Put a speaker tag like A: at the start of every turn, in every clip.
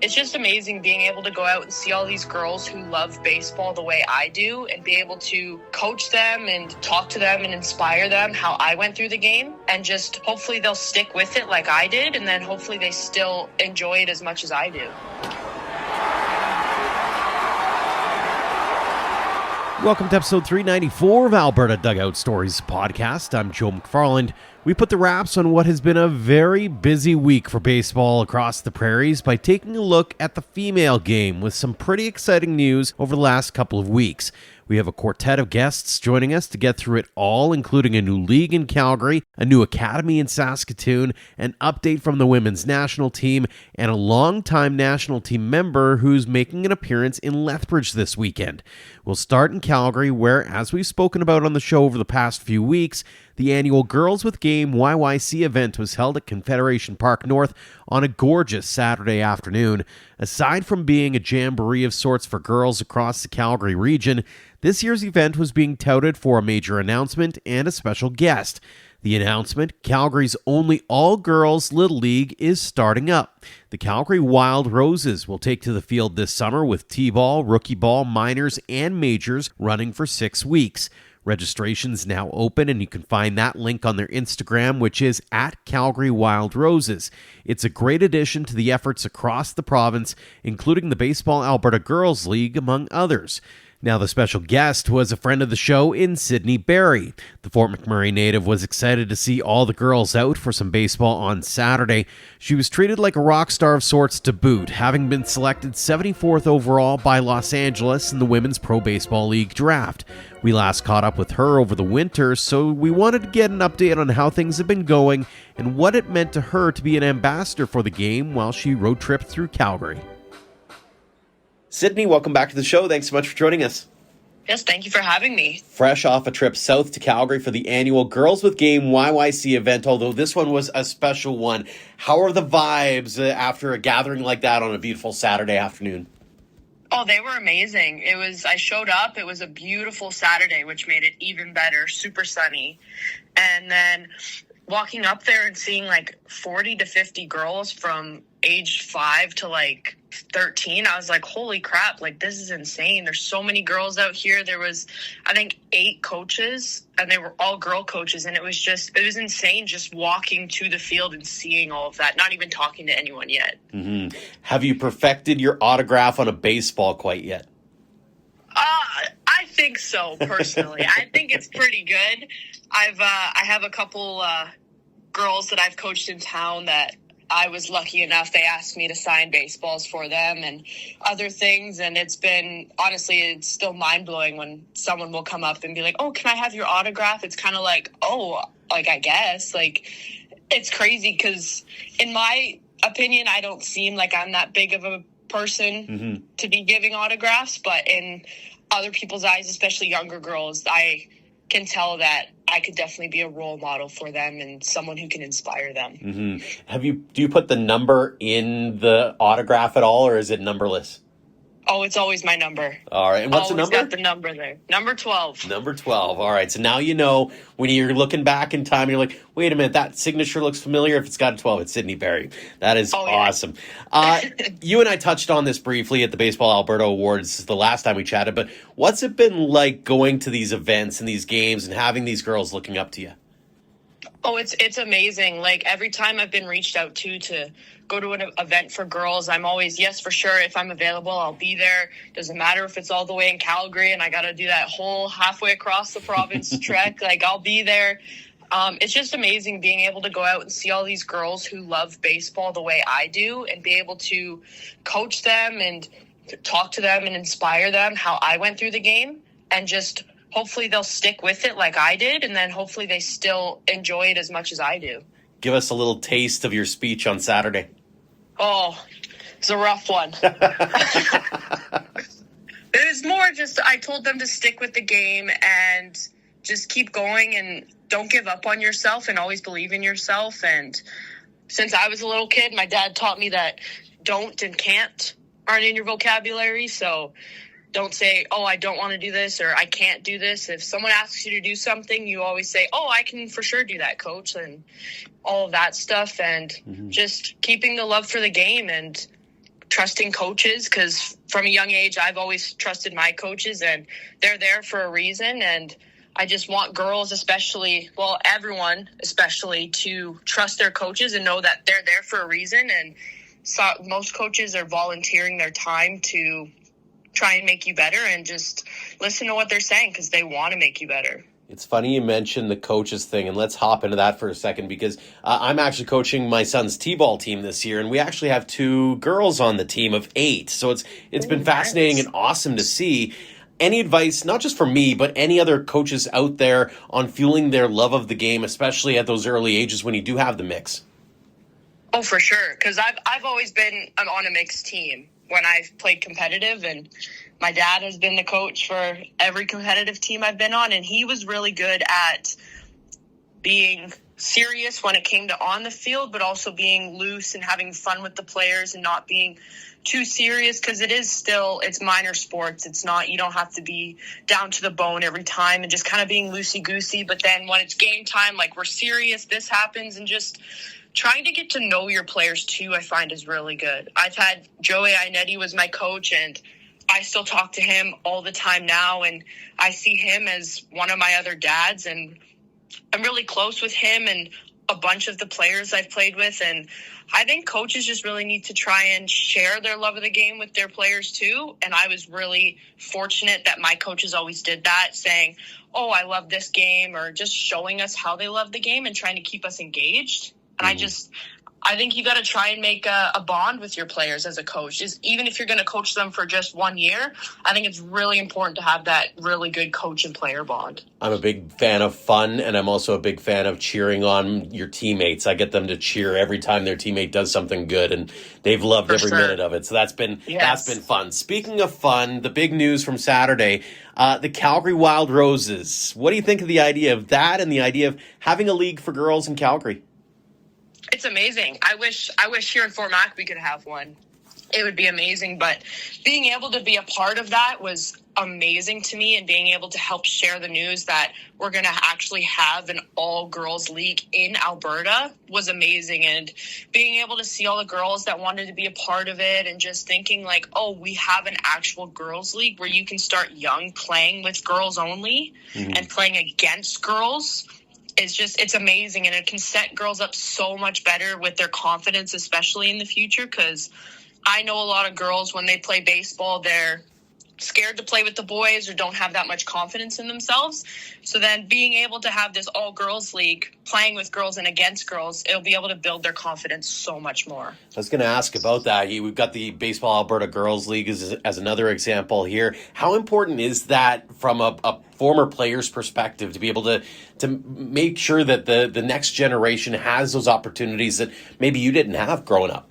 A: it's just amazing being able to go out and see all these girls who love baseball the way I do and be able to coach them and talk to them and inspire them how I went through the game, and just hopefully they'll stick with it like I did, and then hopefully they still enjoy it as much as I do.
B: Welcome to episode 394 of Alberta Dugout Stories podcast. I'm Joe McFarland. We put the wraps on what has been a very busy week for baseball across the prairies by taking a look at the female game with some pretty exciting news over the last couple of weeks. We have a quartet of guests joining us to get through it all, including a new league in Calgary, a new academy in Saskatoon, an update from the women's national team, and a longtime national team member who's making an appearance in Lethbridge this weekend. We'll start in Calgary, where, as we've spoken about on the show over the past few weeks, the annual Girls with Game YYC event was held at Confederation Park North on a gorgeous Saturday afternoon. Aside from being a jamboree of sorts for girls across the Calgary region, this year's event was being touted for a major announcement and a special guest. The announcement, Calgary's only all-girls Little League, is starting up. The Calgary Wild Roses will take to the field this summer with T-ball, rookie ball, minors, and majors running for 6 weeks. Registration's now open, and you can find that link on their Instagram, which is at Calgary Wild Roses. It's a great addition to the efforts across the province, including the Baseball Alberta Girls League, among others. Now, the special guest was a friend of the show in Sydney Barry. The Fort McMurray native was excited to see all the girls out for some baseball on Saturday. She was treated like a rock star of sorts to boot, having been selected 74th overall by Los Angeles in the Women's Pro Baseball League draft. We last caught up with her over the winter, so we wanted to get an update on how things have been going and what it meant to her to be an ambassador for the game while she road tripped through Calgary. Sydney, welcome back to the show. Thanks so much for joining us.
A: Yes, thank you for having me.
B: Fresh off a trip south to Calgary for the annual Girls with Game YYC event, although this one was a special one. How are the vibes after a gathering like that on a beautiful Saturday afternoon?
A: Oh, they were amazing. I showed up, it was a beautiful Saturday, which made it even better, super sunny. And then walking up there and seeing like 40 to 50 girls from age 5 to like 13, I was like, holy crap, like this is insane. There's so many girls out here. There was, I think, 8 coaches, and they were all girl coaches, and it was insane just walking to the field and seeing all of that, not even talking to anyone yet.
B: Mm-hmm. Have you perfected your autograph on a baseball quite yet?
A: I think so, personally. I think it's pretty good. I have a couple girls that I've coached in town that I was lucky enough, they asked me to sign baseballs for them and other things. And it's still mind-blowing when someone will come up and be like, oh, can I have your autograph? It's kind of like, oh, like, I guess. Like, it's crazy because in my opinion, I don't seem like I'm that big of a person to be giving autographs. But in other people's eyes, especially younger girls, I can tell that I could definitely be a role model for them and someone who can inspire them.
B: Mm-hmm. Do you put the number in the autograph at all, or is it numberless?
A: Oh, it's always my number.
B: All right. And what's the number?
A: Got the number there. Number 12.
B: Number 12. All right. So now you know when you're looking back in time, you're like, wait a minute, that signature looks familiar. If it's got a 12, it's Sydney Barry. That is awesome. You and I touched on this briefly at the Baseball Alberta Awards the last time we chatted, but what's it been like going to these events and these games and having these girls looking up to you?
A: Oh, it's amazing. Like, every time I've been reached out to go to an event for girls, I'm always, yes, for sure. If I'm available, I'll be there. Doesn't matter if it's all the way in Calgary and I got to do that whole halfway across the province trek. Like, I'll be there. It's just amazing being able to go out and see all these girls who love baseball the way I do and be able to coach them and talk to them and inspire them how I went through the game, and just hopefully they'll stick with it like I did, and then hopefully they still enjoy it as much as I do.
B: Give us a little taste of your speech on Saturday.
A: Oh, it's a rough one. It was more just, I told them to stick with the game and just keep going and don't give up on yourself and always believe in yourself. And since I was a little kid, my dad taught me that don't and can't aren't in your vocabulary. So don't say, oh, I don't want to do this, or I can't do this. If someone asks you to do something, you always say, oh, I can for sure do that, coach, and all of that stuff. And just keeping the love for the game and trusting coaches, because from a young age, I've always trusted my coaches, and they're there for a reason. And I just want girls especially, well, everyone especially, to trust their coaches and know that they're there for a reason. And so most coaches are volunteering their time to try and make you better, and just listen to what they're saying because they want to make you better.
B: It's funny you mentioned the coaches thing, and let's hop into that for a second, because I'm actually coaching my son's T-ball team this year, and we actually have 2 girls on the team of 8. So it's been fascinating and awesome to see. Any advice, not just for me, but any other coaches out there on fueling their love of the game, especially at those early ages when you do have the mix?
A: Oh, for sure, because I've always been on a mixed team when I've played competitive, and my dad has been the coach for every competitive team I've been on, and he was really good at being serious when it came to on the field, but also being loose and having fun with the players and not being too serious, because it's minor sports. It's not, you don't have to be down to the bone every time, and just kind of being loosey-goosey. But then when it's game time, like, we're serious, this happens, and just trying to get to know your players too, I find, is really good. I've had Joey Iannetti was my coach, and I still talk to him all the time now, and I see him as one of my other dads, and I'm really close with him and a bunch of the players I've played with. And I think coaches just really need to try and share their love of the game with their players too. And I was really fortunate that my coaches always did that, saying, oh, I love this game, or just showing us how they love the game and trying to keep us engaged. And I think you got to try and make a bond with your players as a coach. Even if you're going to coach them for just 1 year, I think it's really important to have that really good coach and player bond. I'm
B: a big fan of fun, and I'm also a big fan of cheering on your teammates. I get them to cheer every time their teammate does something good, and they've loved every minute of it. So that's been fun. Speaking of fun, the big news from Saturday, the Calgary Wild Roses. What do you think of the idea of that and the idea of having a league for girls in Calgary?
A: It's amazing. I wish here in Fort Mac we could have one. It would be amazing. But being able to be a part of that was amazing to me, and being able to help share the news that we're going to actually have an all-girls league in Alberta was amazing. And being able to see all the girls that wanted to be a part of it, and just thinking like, oh, we have an actual girls league where you can start young playing with girls only and playing against girls. It's amazing, and it can set girls up so much better with their confidence, especially in the future, because I know a lot of girls, when they play baseball, they're scared to play with the boys or don't have that much confidence in themselves. So then being able to have this all-girls league, playing with girls and against girls, it'll be able to build their confidence so much more.
B: I was going to ask about that. We've got the Baseball Alberta Girls League as another example here. How important is that from a former player's perspective to be able to make sure that the next generation has those opportunities that maybe you didn't have growing up?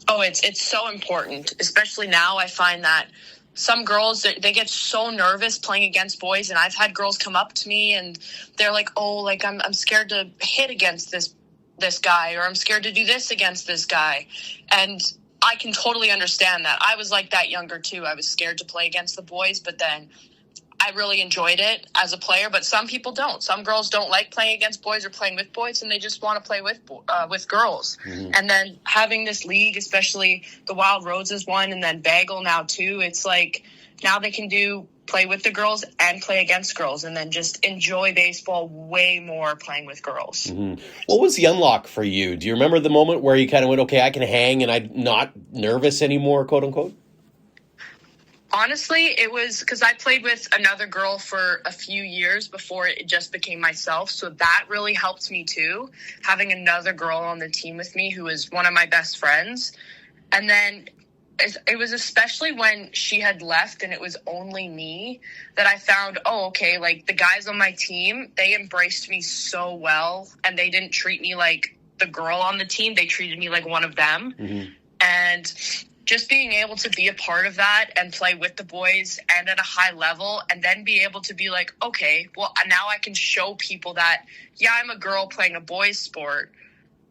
A: Oh, it's so important, especially now. I find that some girls, they get so nervous playing against boys, and I've had girls come up to me and they're like, oh, like I'm scared to hit against this guy, or I'm scared to do this against this guy. And I can totally understand that. I was like that younger too. I was scared to play against the boys, but then I really enjoyed it as a player. But some people don't. Some girls don't like playing against boys or playing with boys, and they just want to play with girls. And then having this league, especially the Wild Roses one, and then Bagel now too, it's like now they can play with the girls and play against girls, and then just enjoy baseball way more playing with girls.
B: What was the unlock for you? Do you remember the moment where you kind of went, okay, I can hang and I'm not nervous anymore, quote unquote?
A: Honestly, it was because I played with another girl for a few years before it just became myself. So that really helped me too, having another girl on the team with me who was one of my best friends. And then it was especially when she had left and it was only me that I found, oh, okay, like the guys on my team, they embraced me so well, and they didn't treat me like the girl on the team. They treated me like one of them. And just being able to be a part of that and play with the boys and at a high level, and then be able to be like, okay, well, now I can show people that, yeah, I'm a girl playing a boys sport,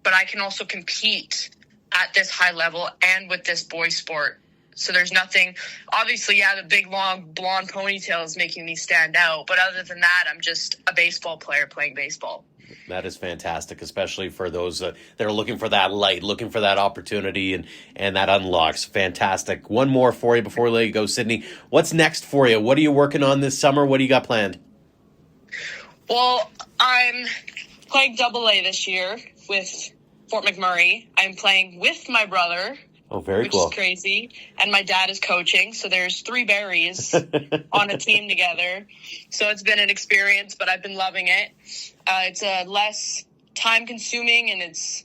A: but I can also compete at this high level and with this boys sport. So there's nothing, obviously, yeah, the big, long, blonde ponytail is making me stand out. But other than that, I'm just a baseball player playing baseball.
B: That is fantastic, especially for those that are looking for that light, looking for that opportunity, and that unlocks. Fantastic. One more for you before we let you go, Sydney. What's next for you? What are you working on this summer? What do you got planned?
A: Well, I'm playing AA this year with Fort McMurray. I'm playing with my brother.
B: Oh, very
A: which
B: cool.
A: Is crazy. And my dad is coaching, so there's 3 berries on a team together. So it's been an experience, but I've been loving it. It's less time-consuming, and it's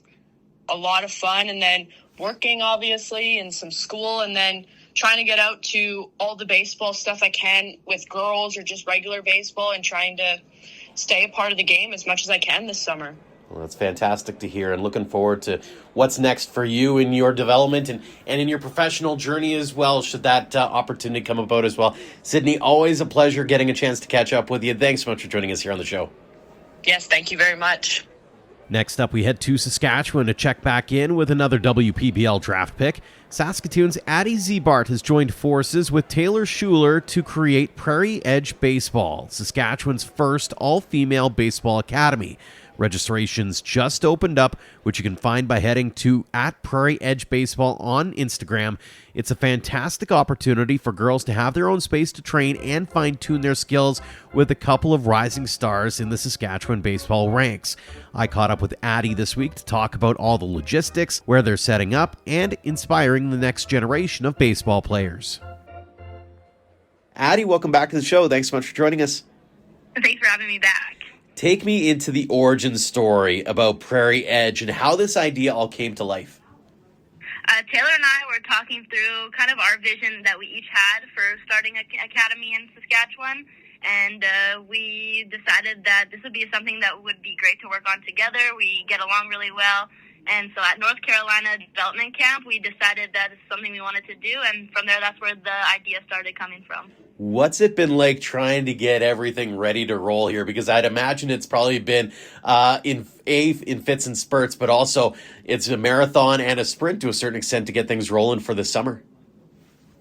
A: a lot of fun. And then working, obviously, and some school, and then trying to get out to all the baseball stuff I can with girls or just regular baseball, and trying to stay a part of the game as much as I can this summer.
B: Well, that's fantastic to hear, and looking forward to what's next for you in your development and in your professional journey as well, should that opportunity come about as well. Sydney, always a pleasure getting a chance to catch up with you. Thanks so much for joining us here on the show.
A: Yes, thank you very much.
B: Next up, we head to Saskatchewan to check back in with another WPBL draft pick. Saskatoon's Addie Ziebart has joined forces with Taylor Schuler to create Prairie Edge Baseball, Saskatchewan's first all-female baseball academy. Registrations just opened up, which you can find by heading to @Prairie Edge Baseball on Instagram. It's a fantastic opportunity for girls to have their own space to train and fine-tune their skills with a couple of rising stars in the Saskatchewan baseball ranks. I caught up with Addie this week to talk about all the logistics, where they're setting up, and inspiring the next generation of baseball players. Addie, welcome back to the show. Thanks so much for joining us.
C: Thanks for having me back.
B: Take me into the origin story about Prairie Edge and how this idea all came to life.
C: Taylor and I were talking through kind of our vision that we each had for starting an academy in Saskatchewan, and we decided that this would be something that would be great to work on together. We get along really well, and so at North Carolina Development Camp, we decided that this is something we wanted to do, and from there, that's where the idea started coming from.
B: What's it been like trying to get everything ready to roll here? Because I'd imagine it's probably been in fits and spurts, but also it's a marathon and a sprint to a certain extent to get things rolling for the summer.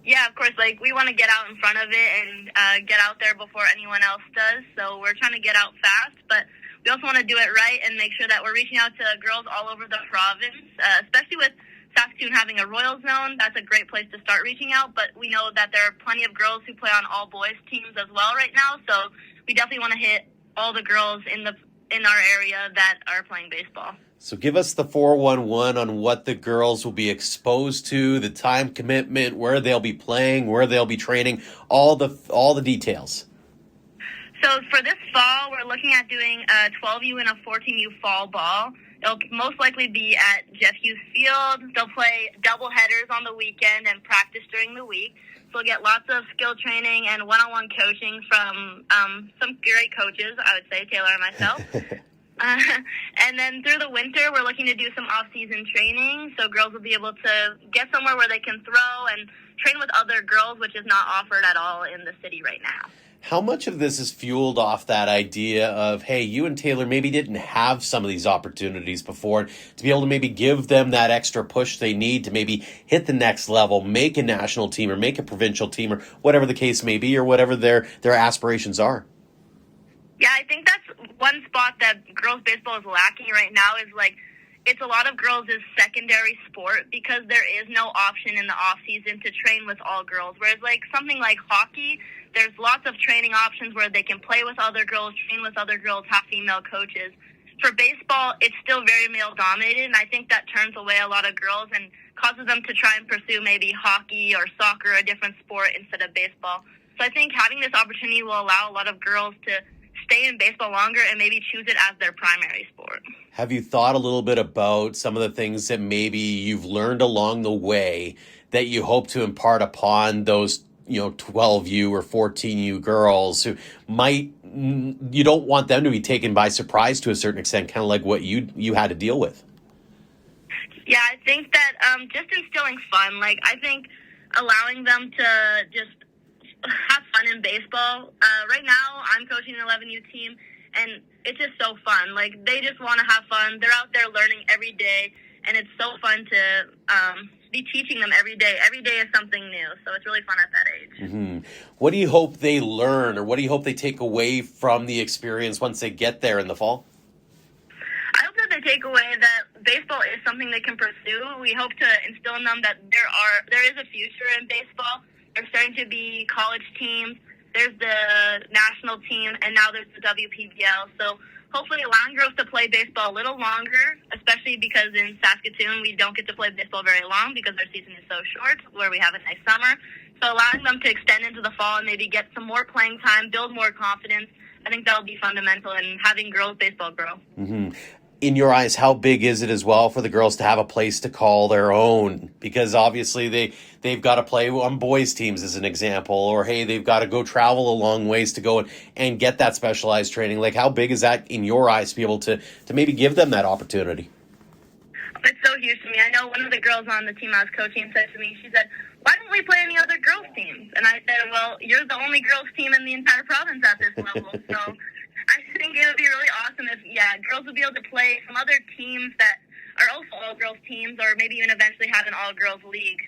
C: Yeah, of course. Like, we want to get out in front of it and get out there before anyone else does. So we're trying to get out fast, but we also want to do it right and make sure that we're reaching out to girls all over the province, especially with Saskatoon having a Royals zone. That's a great place to start reaching out, but we know that there are plenty of girls who play on all boys teams as well right now, so we definitely want to hit all the girls in our area that are playing baseball.
B: So give us the 411 on what the girls will be exposed to, the time commitment, where they'll be playing, where they'll be training, all the details.
C: So for this fall, we're looking at doing a 12U and a 14U fall ball. It'll most likely be at Jeff Hughes Field. They'll play double headers on the weekend and practice during the week. So we'll get lots of skill training and one-on-one coaching from some great coaches, I would say, Taylor and myself. And then through the winter, we're looking to do some off-season training. So girls will be able to get somewhere where they can throw and train with other girls, which is not offered at all in the city right now.
B: How much of this is fueled off that idea of, hey, you and Taylor maybe didn't have some of these opportunities before, to be able to maybe give them that extra push they need to maybe hit the next level, make a national team or make a provincial team or whatever the case may be, or whatever their aspirations are?
C: Yeah, I think that's one spot that girls baseball is lacking right now is, like, it's a lot of girls' secondary sport because there is no option in the off-season to train with all girls. Whereas, like, something like hockey, there's lots of training options where they can play with other girls, train with other girls, have female coaches. For baseball, it's still very male-dominated, and I think that turns away a lot of girls and causes them to try and pursue maybe hockey or soccer, a different sport, instead of baseball. So I think having this opportunity will allow a lot of girls to stay in baseball longer and maybe choose it as their primary sport.
B: Have you thought a little bit about some of the things that maybe you've learned along the way that you hope to impart upon those, 12U or 14U girls who you don't want them to be taken by surprise to a certain extent, kind of like what you had to deal with?
C: Yeah, I think that just instilling fun. Like, I think allowing them to just have fun in baseball. Right now, I'm coaching an 11U team, and it's just so fun. Like, they just want to have fun. They're out there learning every day, and it's so fun to be teaching them every day. Every day is something new, so it's really fun at that age.
B: Mm-hmm. What do you hope they learn, or what do you hope they take away from the experience once they get there in the fall?
C: take away that baseball is something they can pursue. We hope to instill in them that there is a future in baseball. There's starting to be college teams. There's the national team, and now there's the WPBL. So hopefully allowing girls to play baseball a little longer, especially because in Saskatoon we don't get to play baseball very long because our season is so short, where we have a nice summer. So allowing them to extend into the fall and maybe get some more playing time, build more confidence, I think that'll be fundamental in having girls baseball grow.
B: Mm-hmm. In your eyes, how big is it as well for the girls to have a place to call their own? Because obviously they've got to play on boys' teams as an example, or hey, they've got to go travel a long ways to go and get that specialized training. Like, how big is that in your eyes to be able to maybe give them that opportunity?
C: It's so huge to me. I know one of the girls on the team I was coaching said to me, she said, "Why don't we play any other girls' teams?" And I said, "Well, you're the only girls' team in the entire province at this level." So I think it would be really awesome if, girls would be able to play some other teams that are also all-girls teams, or maybe even eventually have an all-girls league.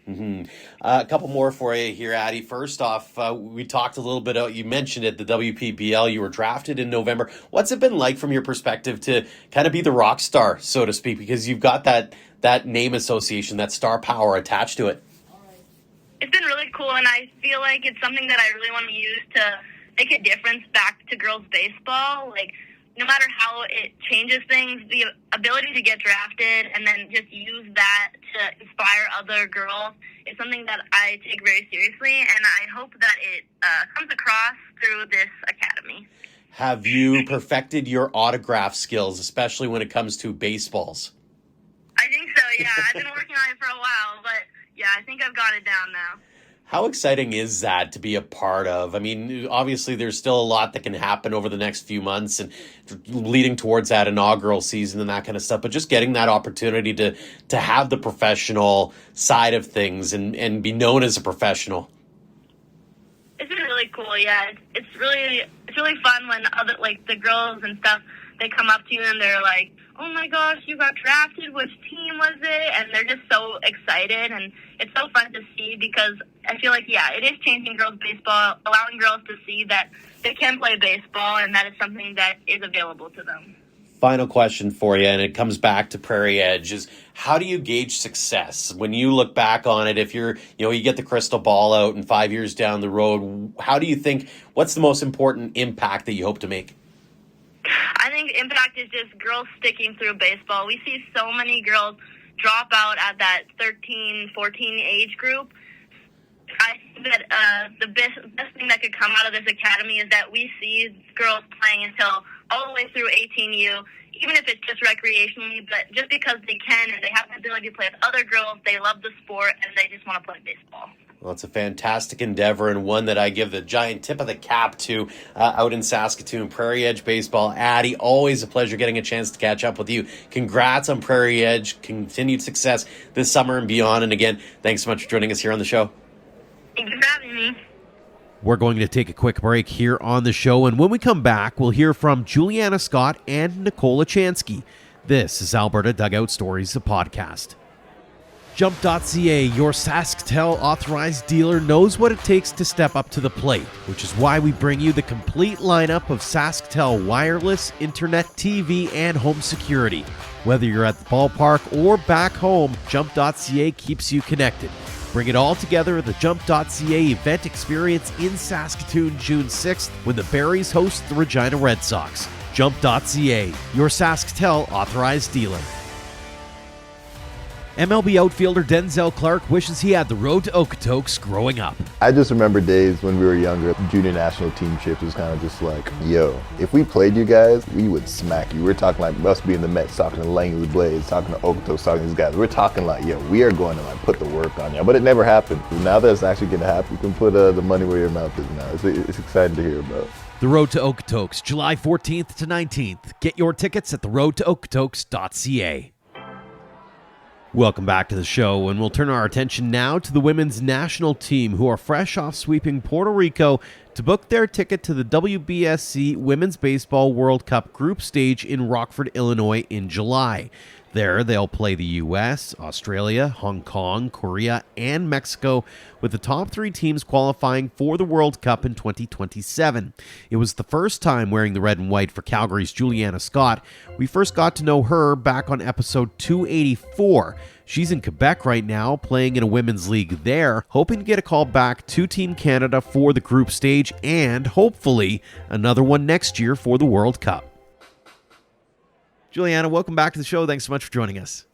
B: Mm-hmm. A couple more for you here, Addie. First off, we talked a little bit, you mentioned it, the WPBL. You were drafted in November. What's it been like from your perspective to kind of be the rock star, so to speak, because you've got that name association, that star power attached to it?
C: It's been really cool, and I feel like it's something that I really want to use to make a difference back to girls baseball. Like, no matter how it changes things, the ability to get drafted and then just use that to inspire other girls is something that I take very seriously, and I hope that it comes across through this academy.
B: Have you perfected your autograph skills, especially when it comes to baseballs?
C: I think so, yeah. I've been working on it for a while, but yeah, I think I've got it down now.
B: How exciting is that to be a part of? I mean, obviously there's still a lot that can happen over the next few months and leading towards that inaugural season and that kind of stuff, but just getting that opportunity to have the professional side of things and be known as a professional.
C: It's been really cool, yeah. It's really fun when other, like, the girls and stuff, they come up to you and they're like, "Oh my gosh, you got drafted, which team was it?" And they're just so excited, and it's so fun to see because I feel like, it is changing girls baseball, allowing girls to see that they can play baseball and that it's something that is available to them.
B: Final question for you, and it comes back to Prairie Edge, is how do you gauge success when you look back on it? If you get the crystal ball out and 5 years down the road, how do you think, what's the most important impact that you hope to make?
C: I think impact is just girls sticking through baseball. We see so many girls drop out at that 13, 14 age group. I think that the best thing that could come out of this academy is that we see girls playing until all the way through 18U, even if it's just recreationally, but just because they can and they have the ability to play with other girls, they love the sport, and they just want to play baseball.
B: Well, it's a fantastic endeavor and one that I give the giant tip of the cap to out in Saskatoon. Prairie Edge Baseball. Addie, always a pleasure getting a chance to catch up with you. Congrats on Prairie Edge. Continued success this summer and beyond. And again, thanks so much for joining us here on the show.
C: Thank you for having me.
B: We're going to take a quick break here on the show, and when we come back, we'll hear from Julianna Scott and Nicole Luchanski. This is Alberta Dugout Stories, a podcast. Jump.ca, your SaskTel authorized dealer, knows what it takes to step up to the plate, which is why we bring you the complete lineup of SaskTel wireless, internet, TV, and home security. Whether you're at the ballpark or back home, Jump.ca keeps you connected. Bring it all together at the Jump.ca event experience in Saskatoon June 6th when the Berries host the Regina Red Sox. Jump.ca, your SaskTel authorized dealer. MLB outfielder Denzel Clark wishes he had the road to Okotoks growing up.
D: I just remember days when we were younger, junior national team trip was kind of just like, yo, if we played you guys, we would smack you. We're talking like us being the Mets, talking to Langley Blades, talking to Okotoks, talking to these guys. We're talking like, yo, we are going to like put the work on you. But it never happened. Now that it's actually going to happen, you can put the money where your mouth is now. It's exciting to hear about.
B: The Road to Okotoks, July 14th to 19th. Get your tickets at theroadtookotoks.ca. Welcome back to the show, and we'll turn our attention now to the women's national team, who are fresh off sweeping Puerto Rico to book their ticket to the WBSC Women's Baseball World Cup group stage in Rockford, Illinois in July. There, they'll play the U.S., Australia, Hong Kong, Korea, and Mexico, with the top 3 teams qualifying for the World Cup in 2027. It was the first time wearing the red and white for Calgary's Julianna Scott. We first got to know her back on episode 284. She's in Quebec right now, playing in a women's league there, hoping to get a call back to Team Canada for the group stage and, hopefully, another one next year for the World Cup. Julianna, welcome back to the show. Thanks so much for joining us.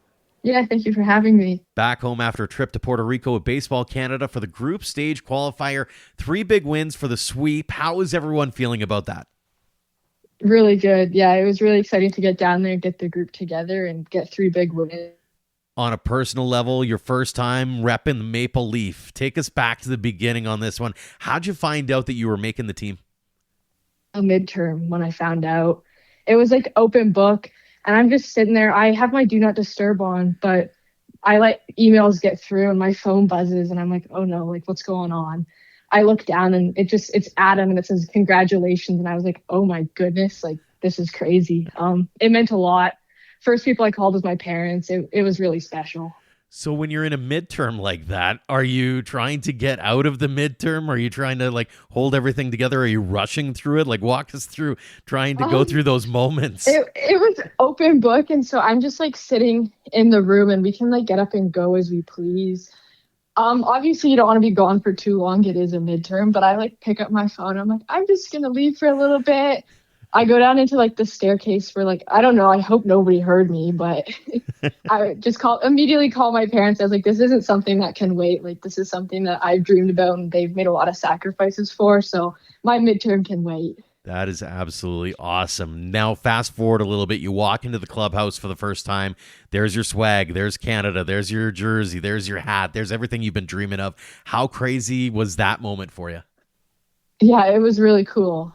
E: Yeah, thank you for having me.
B: Back home after a trip to Puerto Rico with Baseball Canada for the group stage qualifier. 3 big wins for the sweep. How is everyone feeling about that?
E: Really good. Yeah, it was really exciting to get down there and get the group together and get 3 big wins.
B: On a personal level, your first time repping the Maple Leaf. Take us back to the beginning on this one. How'd you find out that you were making the team?
E: A midterm when I found out. It was like open book. And I'm just sitting there. I have my do not disturb on, but I let emails get through and my phone buzzes and I'm like, oh no, like what's going on? I look down and it's Adam and it says congratulations. And I was like, oh my goodness, like this is crazy. It meant a lot. First people I called was my parents. It was really special.
B: So when you're in a midterm like that, are you trying to get out of the midterm? Are you trying to like hold everything together? Are you rushing through it? Like walk us through trying to go through those moments.
E: It was open book. And so I'm just like sitting in the room and we can like get up and go as we please. Obviously you don't want to be gone for too long. It is a midterm, but I like pick up my phone. I'm like, I'm just going to leave for a little bit. I go down into like the staircase for like, I don't know, I hope nobody heard me, but I just immediately call my parents. I was like, this isn't something that can wait. Like, this is something that I've dreamed about and they've made a lot of sacrifices for. So my midterm can wait.
B: That is absolutely awesome. Now, fast forward a little bit. You walk into the clubhouse for the first time. There's your swag. There's Canada. There's your jersey. There's your hat. There's everything you've been dreaming of. How crazy was that moment for you?
E: Yeah, it was really cool.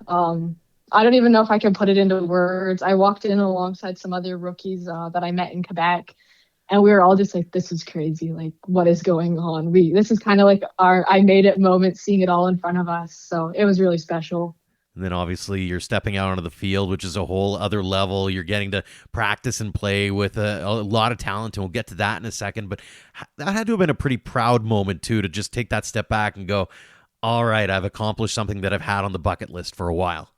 E: I don't even know if I can put it into words. I walked in alongside some other rookies that I met in Quebec, and we were all just like, this is crazy. Like, what is going on? This is kind of like our I made it moment, seeing it all in front of us. So it was really special.
B: And then obviously you're stepping out onto the field, which is a whole other level. You're getting to practice and play with a lot of talent, and we'll get to that in a second. But that had to have been a pretty proud moment, too, to just take that step back and go, all right, I've accomplished something that I've had on the bucket list for a while.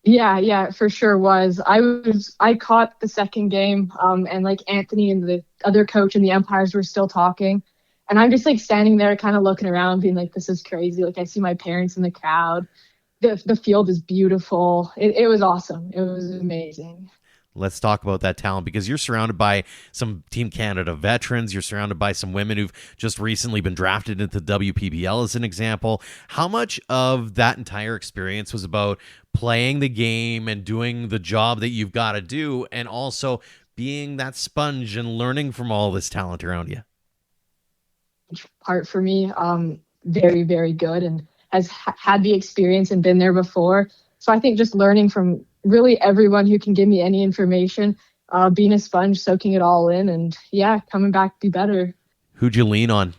E: Yeah, for sure was. I caught the second game, and like Anthony and the other coach and the umpires were still talking. And I'm just like standing there kind of looking around being like, this is crazy. Like I see my parents in the crowd. The field is beautiful. It was awesome. It was amazing.
B: Let's talk about that talent, because you're surrounded by some Team Canada veterans. You're surrounded by some women who've just recently been drafted into the WPBL as an example. How much of that entire experience was about playing the game and doing the job that you've got to do, and also being that sponge and learning from all this talent around you?
E: Part for me, very, very good, and has had the experience and been there before. So I think just learning from really everyone who can give me any information, being a sponge, soaking it all in, and yeah, coming back to be better.
B: Who'd you lean on?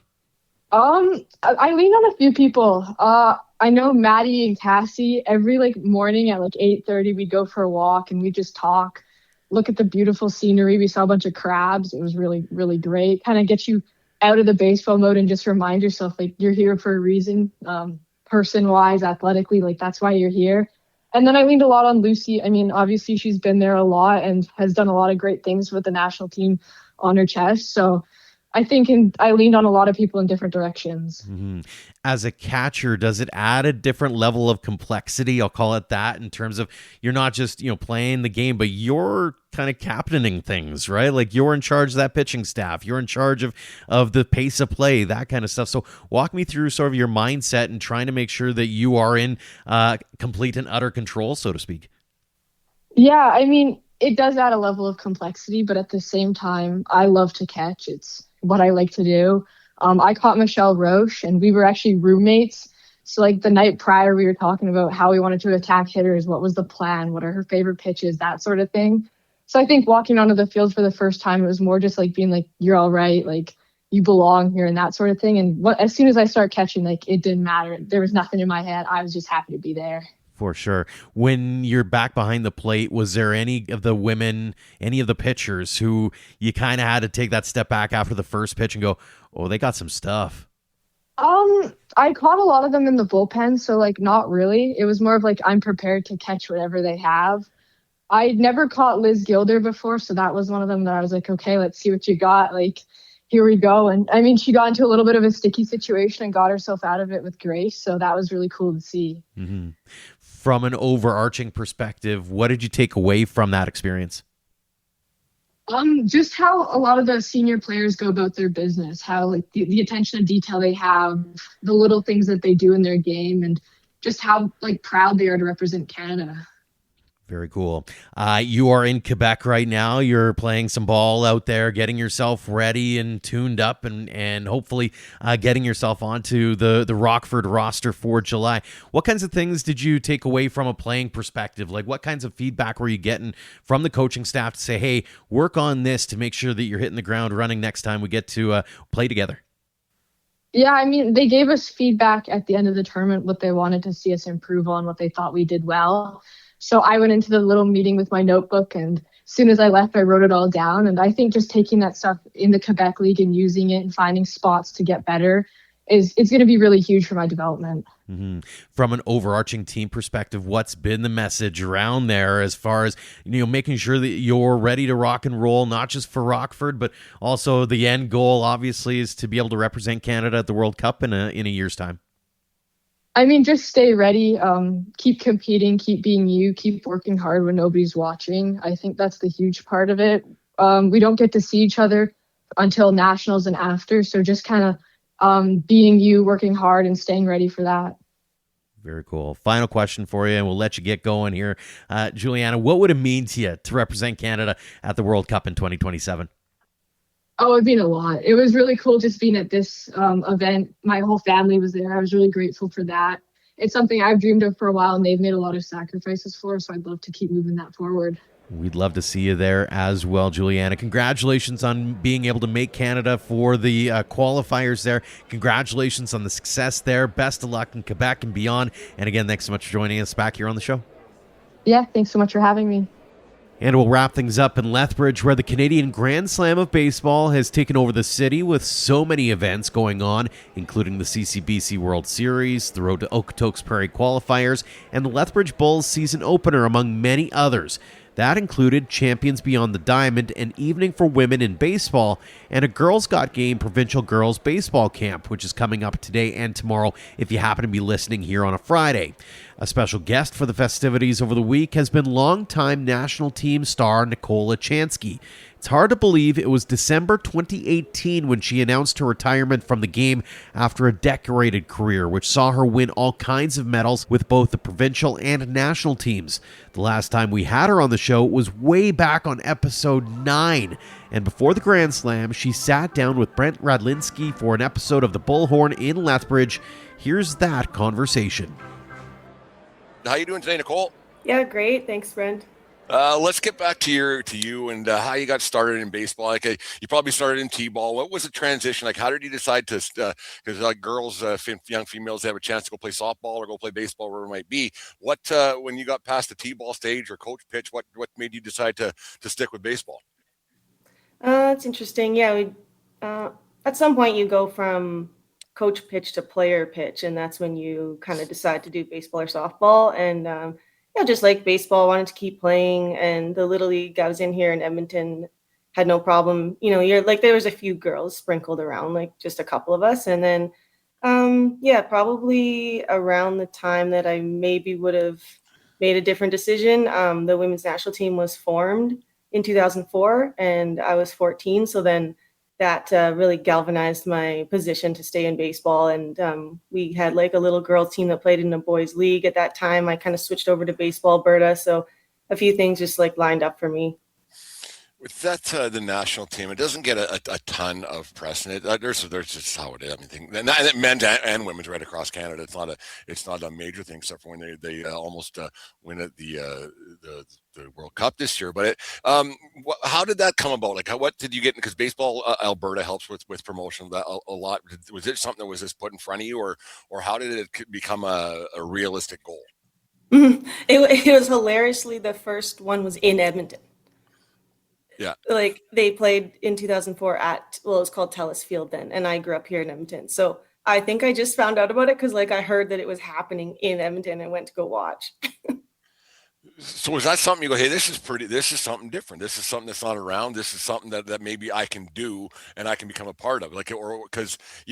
E: I lean on a few people. I know Maddie and Cassie, every like morning at like 8:30, we'd go for a walk and we'd just talk, look at the beautiful scenery. We saw a bunch of crabs. It was really, really great. Kind of get you out of the baseball mode and just remind yourself like you're here for a reason, person-wise, athletically, like that's why you're here. And then I leaned a lot on Lucy. I mean, obviously she's been there a lot and has done a lot of great things with the national team on her chest. So I think I leaned on a lot of people in different directions.
B: Mm-hmm. As a catcher, does it add a different level of complexity? I'll call it that, in terms of you're not just, playing the game, but you're kind of captaining things, right? Like you're in charge of that pitching staff. You're in charge of the pace of play, that kind of stuff. So walk me through sort of your mindset and trying to make sure that you are in complete and utter control, so to speak.
E: Yeah, I mean, it does add a level of complexity, but at the same time, I love to catch. It's what I like to do. I caught Michelle Roche, and we were actually roommates. So like the night prior, we were talking about how we wanted to attack hitters. What was the plan? What are her favorite pitches? That sort of thing. So I think walking onto the field for the first time, it was more just like being like, you're all right. Like you belong here and that sort of thing. And as soon as I start catching, like it didn't matter. There was nothing in my head. I was just happy to be there.
B: For sure. When you're back behind the plate, was there any of the women, any of the pitchers who you kind of had to take that step back after the first pitch and go, oh, they got some stuff?
E: I caught a lot of them in the bullpen, so like not really. It was more of like I'm prepared to catch whatever they have. I'd never caught Liz Gilder before, so that was one of them that I was like, okay, let's see what you got. Like, here we go. And I mean, she got into a little bit of a sticky situation and got herself out of it with grace, so that was really cool to see.
B: Mm-hmm. From an overarching perspective, what did you take away from that experience?
E: Just how a lot of the senior players go about their business, how like the attention to detail they have, the little things that they do in their game, and just how like proud they are to represent Canada.
B: Very cool. You are in Quebec right now. You're playing some ball out there, getting yourself ready and tuned up, and hopefully getting yourself onto the Rockford roster for July. What kinds of things did you take away from a playing perspective? Like, what kinds of feedback were you getting from the coaching staff to say, hey, work on this to make sure that you're hitting the ground running next time we get to play together?
E: Yeah, I mean, they gave us feedback at the end of the tournament, what they wanted to see us improve on, what they thought we did well. So I went into the little meeting with my notebook, and as soon as I left, I wrote it all down. And I think just taking that stuff in the Quebec League and using it and finding spots to get better it's going to be really huge for my development.
B: Mm-hmm. From an overarching team perspective, what's been the message around there as far as, making sure that you're ready to rock and roll, not just for Rockford, but also the end goal, obviously, is to be able to represent Canada at the World Cup in a year's time?
E: I mean, just stay ready, keep competing, keep being you, keep working hard when nobody's watching. I think that's the huge part of it. We don't get to see each other until nationals and after, so just kind of being you, working hard, and staying ready for that.
B: Very cool. Final question for you, and we'll let you get going here. Julianna, what would it mean to you to represent Canada at the World Cup in 2027?
E: Oh, it meant a lot. It was really cool just being at this event. My whole family was there. I was really grateful for that. It's something I've dreamed of for a while, and they've made a lot of sacrifices for, so I'd love to keep moving that forward.
B: We'd love to see you there as well, Julianna. Congratulations on being able to make Canada for the qualifiers there. Congratulations on the success there. Best of luck in Quebec and beyond. And again, thanks so much for joining us back here on the show.
E: Yeah, thanks so much for having me.
B: And we'll wrap things up in Lethbridge, where the Canadian Grand Slam of Baseball has taken over the city with so many events going on, including the CCBC World Series, the Road to Okotoks Prairie qualifiers, and the Lethbridge Bulls season opener, among many others. That included Champions Beyond the Diamond, an evening for women in baseball, and a Girls Got Game provincial girls baseball camp, which is coming up today and tomorrow if you happen to be listening here on a Friday. A special guest for the festivities over the week has been longtime national team star Nicole Luchanski. It's hard to believe it was December 2018 when she announced her retirement from the game after a decorated career, which saw her win all kinds of medals with both the provincial and national teams. The last time we had her on the show was way back on episode 9. And before the Grand Slam, she sat down with Brent Radlinski for an episode of the Bullhorn in Lethbridge. Here's that conversation.
F: How you doing today, Nicole?
G: Yeah, great. Thanks, Brent.
F: Let's get back to you and how you got started in baseball. Like you probably started in t-ball. What was the transition? Like, how did you decide to? Because like girls, young females, they have a chance to go play softball or go play baseball, wherever it might be. What when you got past the t-ball stage or coach pitch, what made you decide to stick with baseball?
G: It's interesting. Yeah, at some point you go from coach pitch to player pitch, and that's when you kind of decide to do baseball or softball. And just like baseball, wanted to keep playing. And the Little League, I was in here in Edmonton, had no problem. You're like, there was a few girls sprinkled around, like just a couple of us. And then, probably around the time that I maybe would have made a different decision, the women's national team was formed in 2004, and I was 14. So then that really galvanized my position to stay in baseball. And we had like a little girls team that played in a boys league at that time. I kind of switched over to Baseball Alberta. So a few things just like lined up for me.
F: With that, the national team, it doesn't get a ton of press, and there's just how it is. I mean, men's and women's right across Canada. It's not a major thing, except for when they almost win at the World Cup this year. But how did that come about? Like, what did you get? Because Baseball Alberta helps with promotion a lot. Was it something that was just put in front of you, or how did it become a realistic goal?
G: It was hilariously, the first one was in Edmonton.
F: Yeah.
G: Like they played in 2004 at, well, it was called Telus Field then, and I grew up here in Edmonton. So I think I just found out about it because like I heard that it was happening in Edmonton and went to go watch.
F: So is that something you go, hey, this is something different. This is something that's not around. This is something that maybe I can do and I can become a part of. Like, or because I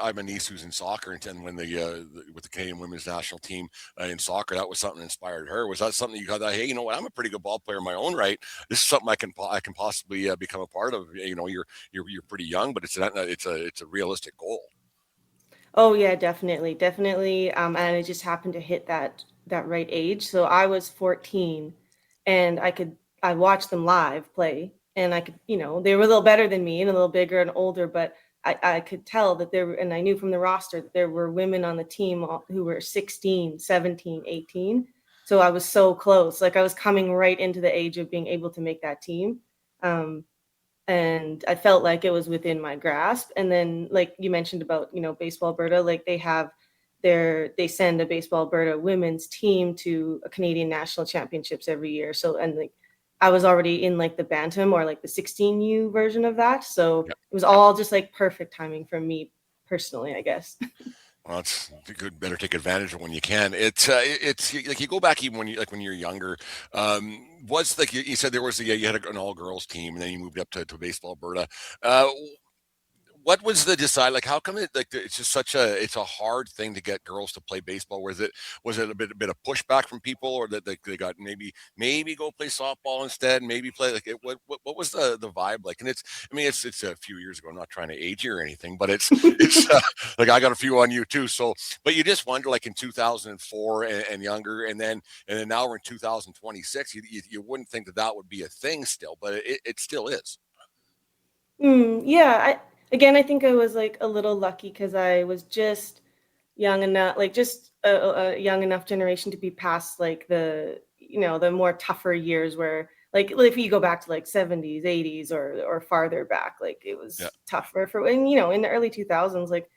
F: have a niece who's in soccer, and when with the Canadian women's national team in soccer, that was something that inspired her. Was that something you got that, hey, you know what, I'm a pretty good ball player in my own right. This is something I can possibly become a part of. You know, you're pretty young, but it's a realistic goal.
G: Oh yeah, definitely, definitely. And I just happened to hit that right age. So I was 14, and I watched them live play, and I could, they were a little better than me and a little bigger and older, but I could tell that and I knew from the roster that there were women on the team who were 16, 17, 18. So I was so close. Like I was coming right into the age of being able to make that team. And I felt like it was within my grasp. And then, like you mentioned about, Baseball Alberta, like they send a Baseball Alberta women's team to a Canadian national championships every year. So, and like I was already in like the Bantam or like the 16U version of that. So
F: Yep.
G: It was all just like perfect timing for me personally, I guess.
F: Well, it's good. Better take advantage of when you can. It's like you go back even when you're younger. Was like you said there was you had an all girls team and then you moved up to Baseball Alberta. What was the decide, like how come it's just it's a hard thing to get girls to play baseball? Was it a bit of pushback from people, or that they got maybe go play softball instead, maybe play what was the vibe like? And it's a few years ago. I'm not trying to age you or anything, but it's like I got a few on you too. So but you just wonder, like in 2004 and younger, and then now we're in 2026, you wouldn't think that would be a thing still, but it still is.
G: Yeah, I think I was like a little lucky because I was just young enough, like just a young enough generation to be past like the more tougher years where like if you go back to like 70s, 80s or farther back, like it was tougher and in the early 2000s, like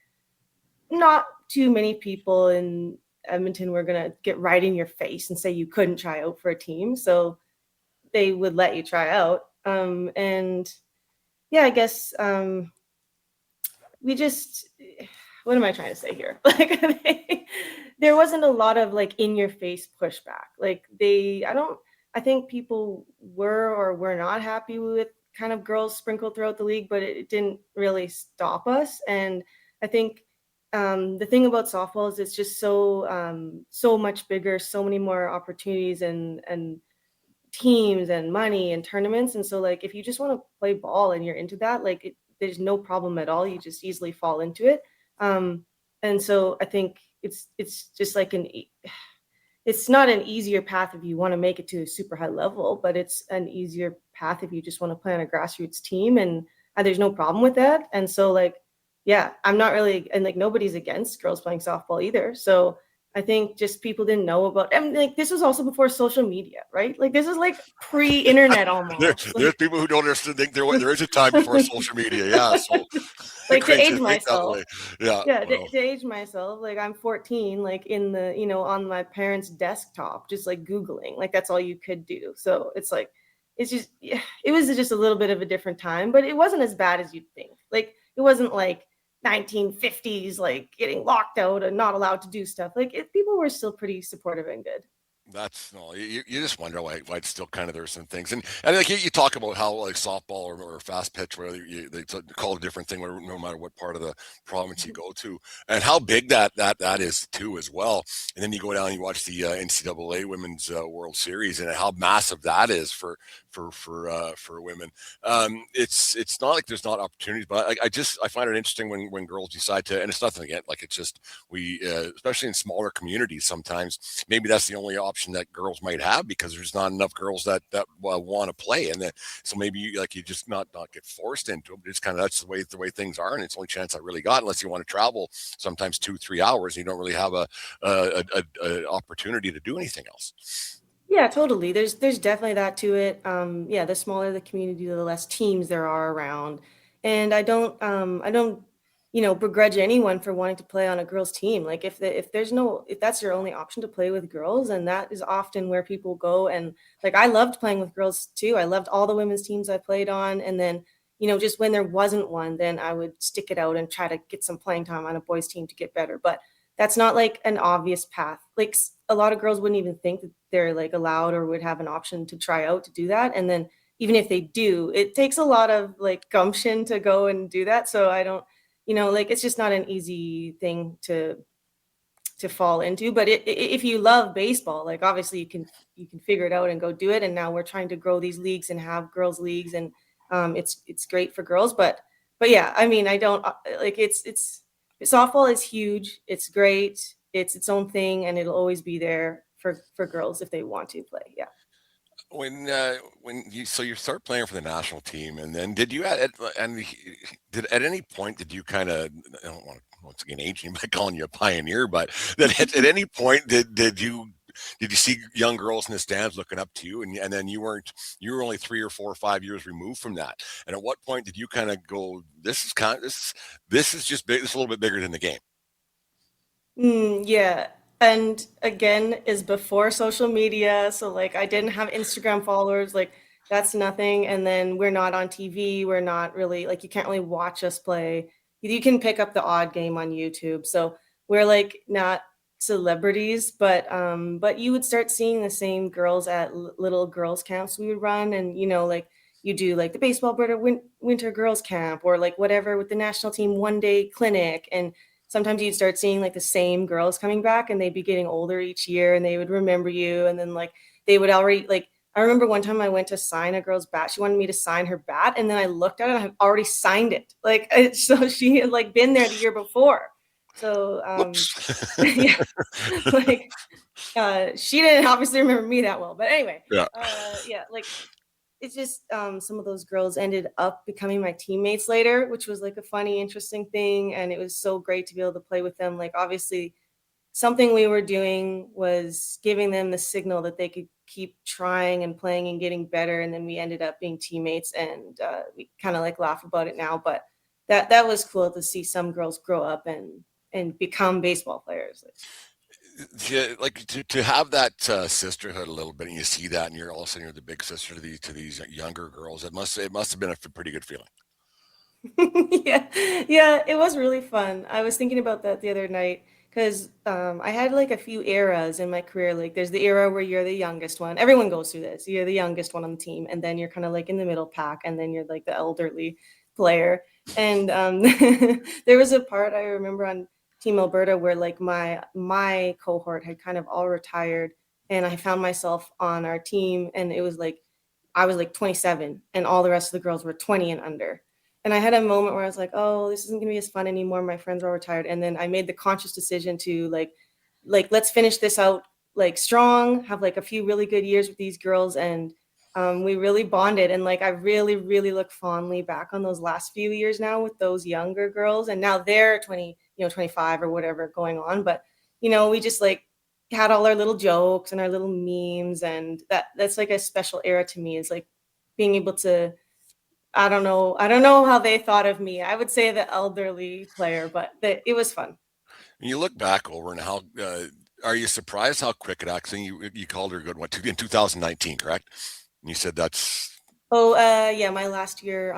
G: not too many people in Edmonton were gonna get right in your face and say you couldn't try out for a team, so they would let you try out. And yeah, I guess we just, what am I trying to say here? Like there wasn't a lot of like in your face pushback. Like I think people were or were not happy with kind of girls sprinkled throughout the league, but it didn't really stop us. And I think the thing about softball is it's just so much bigger, so many more opportunities and teams and money and tournaments. And so like if you just want to play ball and you're into that, like there's no problem at all. You just easily fall into it. And so I think it's just like it's not an easier path if you want to make it to a super high level, but it's an easier path if you just want to play on a grassroots team, and there's no problem with that. And so like, yeah, I'm not really, and like nobody's against girls playing softball either. So I think just people didn't know about, and like this was also before social media, right? Like this is like pre-internet almost.
F: There's people who don't understand. Think there is a time before social media. Yeah, so
G: like to age myself.
F: Yeah.
G: Well. To age myself, like I'm 14, like in the on my parents' desktop, just like Googling, like that's all you could do. So it's like it was just a little bit of a different time, but it wasn't as bad as you'd think. Like it wasn't like 1950s, like getting locked out and not allowed to do stuff. Like people were still pretty supportive and good.
F: That's no, you just wonder why it's still kind of there's some things, and like you talk about how like softball or fast pitch, where they call it a different thing, no matter what part of the province you go to, and how big that is too as well. And then you go down and you watch the NCAA Women's World Series and how massive that is for women. It's not like there's not opportunities, but I find it interesting when girls decide to, and it's nothing again, like it's just we especially in smaller communities sometimes maybe that's the only option that girls might have because there's not enough girls that want to play, and then so maybe you just not get forced into it. It's kind of that's the way things are, and it's the only chance I really got unless you want to travel sometimes 2-3 hours. And you don't really have a opportunity to do anything else.
G: Yeah, totally. There's definitely that to it. Yeah, the smaller the community, the less teams there are around. And I don't begrudge anyone for wanting to play on a girls team. Like if that's your only option to play with girls, and that is often where people go. And like, I loved playing with girls too. I loved all the women's teams I played on. And then, just when there wasn't one, then I would stick it out and try to get some playing time on a boys team to get better. But that's not like an obvious path. Like a lot of girls wouldn't even think that they're like allowed or would have an option to try out to do that. And then even if they do, it takes a lot of like gumption to go and do that. So I don't, like, it's just not an easy thing to fall into. But if you love baseball, like obviously you can figure it out and go do it. And now we're trying to grow these leagues and have girls leagues, and it's great for girls. But yeah, I mean, I don't like it's softball is huge. It's great. It's its own thing, and it'll always be there for girls if they want to play. Yeah.
F: When you start playing for the national team, and then did you at any point did you kind of, I don't want to once again age you by calling you a pioneer, but that at any point did you see young girls in the stands looking up to you, and then you were only 3 or 4 or 5 years removed from that, and at what point did you kind of go, this is just big, this is a little bit bigger than the game?
G: Yeah. And again, is before social media. So like, I didn't have Instagram followers, like that's nothing. And then we're not on TV. We're not really like, you can't really watch us play. You can pick up the odd game on YouTube. So we're like not celebrities, but you would start seeing the same girls at little girls camps we would run. And, like you do like the baseball Alberta winter girls camp, or like whatever with the national team 1-day clinic. And sometimes you'd start seeing like the same girls coming back, and they'd be getting older each year, and they would remember you. And then like they would already, like, I remember one time I went to sign a girl's bat. She wanted me to sign her bat. And then I looked at it and I had already signed it. Like, so she had like been there the year before. So, yeah, like, she didn't obviously remember me that well, but anyway,
F: Yeah.
G: Yeah, like, it's just some of those girls ended up becoming my teammates later, which was like a funny, interesting thing. And it was so great to be able to play with them. Like, obviously, something we were doing was giving them the signal that they could keep trying and playing and getting better. And then we ended up being teammates, and we kind of like laugh about it now. But that was cool to see some girls grow up and become baseball players.
F: Yeah, like to have that sisterhood a little bit, and you see that, and you're all of a sudden you're the big sister to these younger girls. It must have been a pretty good feeling.
G: Yeah, it was really fun. I was thinking about that the other night because I had like a few eras in my career. Like there's the era where you're the youngest one. Everyone goes through this. You're the youngest one on the team, and then you're kind of like in the middle pack, and then you're like the elderly player. And there was a part I remember on Team Alberta where like my cohort had kind of all retired, and I found myself on our team, and it was like I was like 27 and all the rest of the girls were 20 and under. And I had a moment where I was like, oh, this isn't gonna be as fun anymore. My friends are all retired. And then I made the conscious decision to like let's finish this out like strong, have like a few really good years with these girls. And we really bonded. And like I really, really look fondly back on those last few years now with those younger girls. And now they're 20, 25 or whatever going on. But we just like had all our little jokes and our little memes, and that's like a special era to me, is like being able to, I don't know how they thought of me. I would say the elderly player, but it was fun.
F: When you look back over and how are you surprised how quick it actually, you called her a good one in 2019, correct? And you said that's
G: yeah, my last year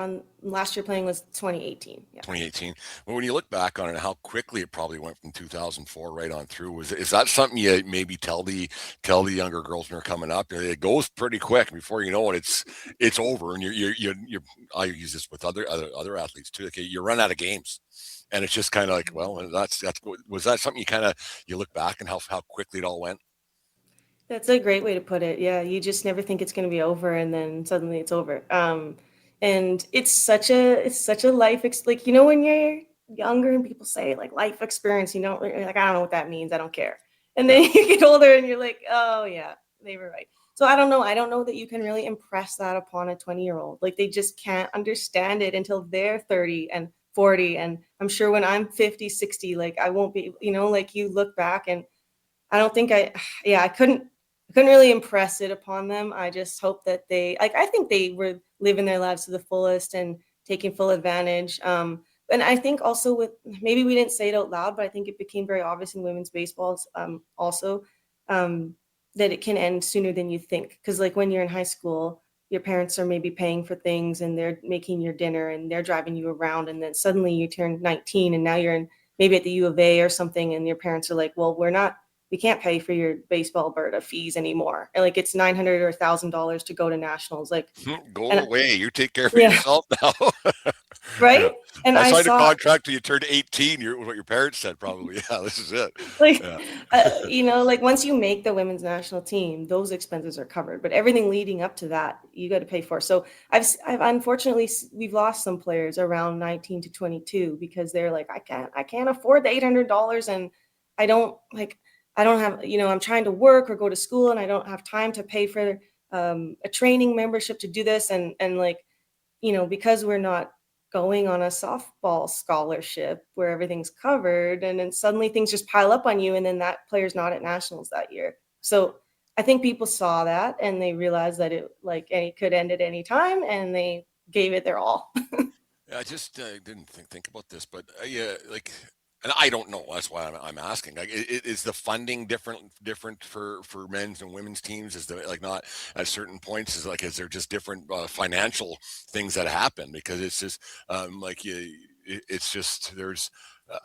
G: playing was 2018. Yeah.
F: 2018. Well, when you look back on it, how quickly it probably went from 2004 right on through, is that something you maybe tell the younger girls when they're coming up? It goes pretty quick. Before you know it, it's over, and you're I use this with other athletes too. Okay, you run out of games, and it's just kind of like, well, that's was that something you look back and how quickly it all went?
G: That's a great way to put it. Yeah, you just never think it's going to be over, and then suddenly it's over. And it's such a life like when you're younger and people say like life experience, you're like, I don't know what that means. I don't care. And then you get older and you're like, oh yeah, they were right. So I don't know that you can really impress that upon a 20-year-old. Like they just can't understand it until they're 30 and 40. And I'm sure when I'm 50, 60, like I won't be, like you look back, and I don't think I couldn't really impress it upon them. I just hope that I think they were living their lives to the fullest and taking full advantage. and I think also with, maybe we didn't say it out loud, but I think it became very obvious in women's baseball also, that it can end sooner than you think. Because like when you're in high school, your parents are maybe paying for things and they're making your dinner and they're driving you around, and then suddenly you turn 19 and now you're in maybe at the U of A or something, and your parents are like, well, we can't pay for your baseball Alberta fees anymore. And like it's $900 or $1,000 to go to nationals. Like,
F: go away. You take care of
G: yeah.
F: yourself now.
G: Right.
F: Yeah.
G: And
F: I
G: I
F: signed a
G: saw,
F: contract till you turned 18. What your parents said, probably. Yeah, this is it.
G: like,
F: Yeah.
G: like once you make the women's national team, those expenses are covered, but everything leading up to that, you got to pay for. So I've unfortunately, we've lost some players around 19 to 22 because they're like, I can't afford the $800. And I don't have, I'm trying to work or go to school and I don't have time to pay for a training membership to do this. And like, because we're not going on a softball scholarship where everything's covered, and then suddenly things just pile up on you, and then that player's not at nationals that year. So I think people saw that and they realized that it could end at any time, and they gave it their all.
F: I just didn't think about this, but yeah, like, and I don't know. That's why I'm asking. Like, is the funding different for men's and women's teams? Is there like not at certain points? Is there just different financial things that happen? Because it's just it's just there's.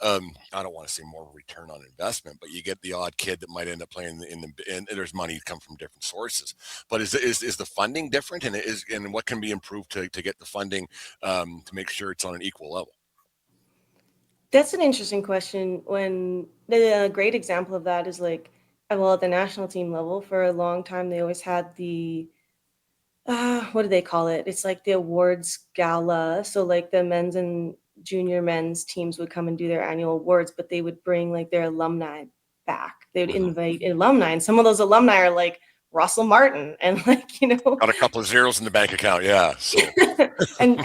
F: I don't want to say more return on investment, but you get the odd kid that might end up playing and there's money come from different sources. But is the funding different, and what can be improved to get the funding to make sure it's on an equal level?
G: That's an interesting question. When the great example of that is like, well, at the national team level, for a long time, they always had the, what do they call it? It's like the awards gala. So like the men's and junior men's teams would come and do their annual awards, but they would bring like their alumni back. They would invite alumni, and some of those alumni are like Russell Martin and like,
F: Got a couple of zeros in the bank account. Yeah. So
G: and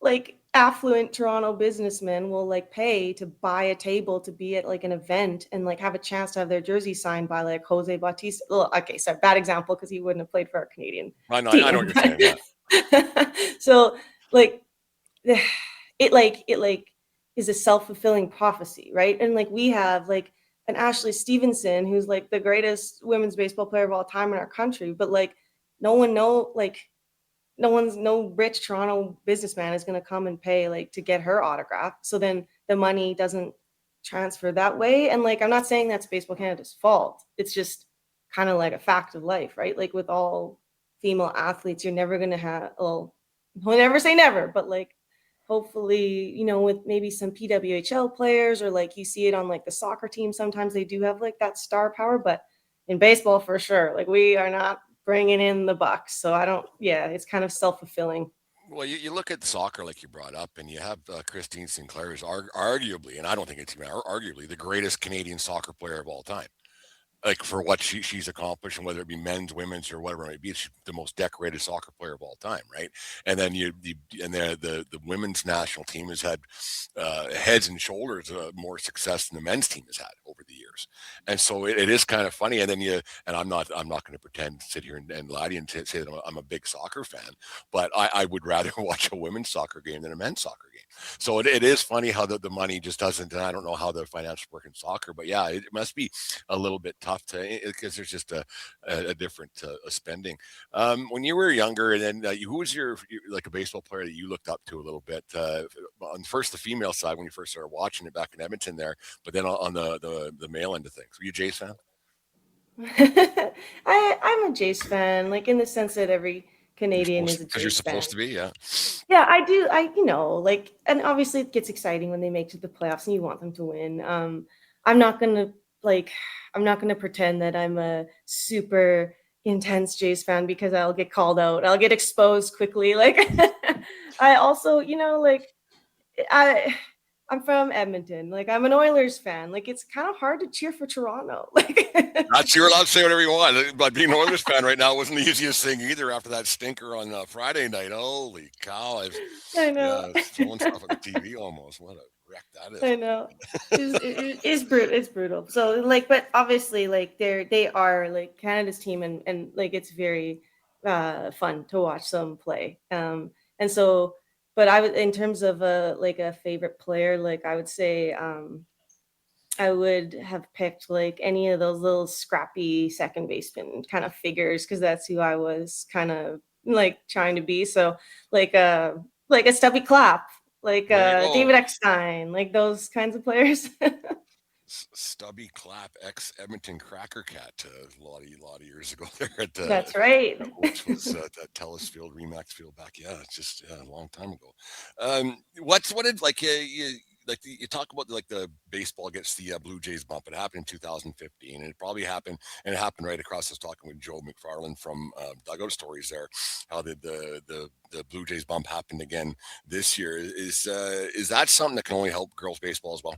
G: like affluent Toronto businessmen will like pay to buy a table to be at like an event and like have a chance to have their jersey signed by like Jose Bautista. Oh, okay, sorry, bad example because he wouldn't have played for our Canadian team.
F: I know what you're saying. Yeah.
G: So like it is a self-fulfilling prophecy, right? And like we have like an Ashley Stevenson who's like the greatest women's baseball player of all time in our country, but like no rich Toronto businessman is going to come and pay like to get her autograph. So then the money doesn't transfer that way. And like, I'm not saying that's Baseball Canada's fault. It's just kind of like a fact of life, right? Like with all female athletes, you're never going to have, well, we'll never say never, but like, hopefully, with maybe some PWHL players, or like you see it on like the soccer team, sometimes they do have like that star power, but in baseball for sure, like we are not bringing in the bucks. So it's kind of self-fulfilling.
F: Well, you look at soccer like you brought up, and you have Christine Sinclair is arguably, and I don't think it's even arguably the greatest Canadian soccer player of all time. Like for what she's accomplished, and whether it be men's, women's, or whatever it may be, she's the most decorated soccer player of all time, right? And then the women's national team has had heads and shoulders more success than the men's team has had over the years, and so it is kind of funny. And then I'm not going to pretend to sit here and lie to you and say that I'm a big soccer fan, but I would rather watch a women's soccer game than a men's soccer game. So it is funny how the money just doesn't, and I don't know how the financials work in soccer, but yeah, it must be a little bit tough because there's just a different spending. When you were younger, and then who was your like a baseball player that you looked up to a little bit? On first the female side when you first started watching it back in Edmonton there, but then on the male end of things, were you a Jays fan?
G: I'm a Jays fan, like in the sense that every Canadian is a Jays fan.
F: Because you're supposed to be, yeah.
G: Yeah, I do. And obviously it gets exciting when they make it to the playoffs and you want them to win. I'm not gonna pretend that I'm a super intense Jays fan because I'll get called out. I'll get exposed quickly. Like I also, I'm from Edmonton. Like I'm an Oilers fan. Like it's kind of hard to cheer for Toronto. Like
F: you're allowed to say whatever you want. But being an Oilers fan right now wasn't the easiest thing either after that stinker on Friday night. Holy cow.
G: I know.
F: Throwing stuff at the TV almost. What a wreck that is.
G: I know. It's brutal. So like, but obviously like they are like Canada's team and like it's very fun to watch them play. And so but I would, in terms of a favorite player, like I would say I would have picked like any of those little scrappy second baseman kind of figures, because that's who I was kind of like trying to be. So like a Stubby Clapp, like
F: There you go.
G: David Eckstein, like those kinds of players.
F: Stubby Clapp, ex Edmonton Cracker Cat, a lot of years ago there at
G: That's right.
F: which was that Telus Field, Remax Field back. Yeah, it's just a long time ago. What did you talk about like the baseball gets the Blue Jays bump. It happened in 2015, and it probably happened, and it happened right across. I was talking with Joe McFarland from Dugout Stories there. How did the Blue Jays bump happened again this year? Is that something that can only help girls baseball as well?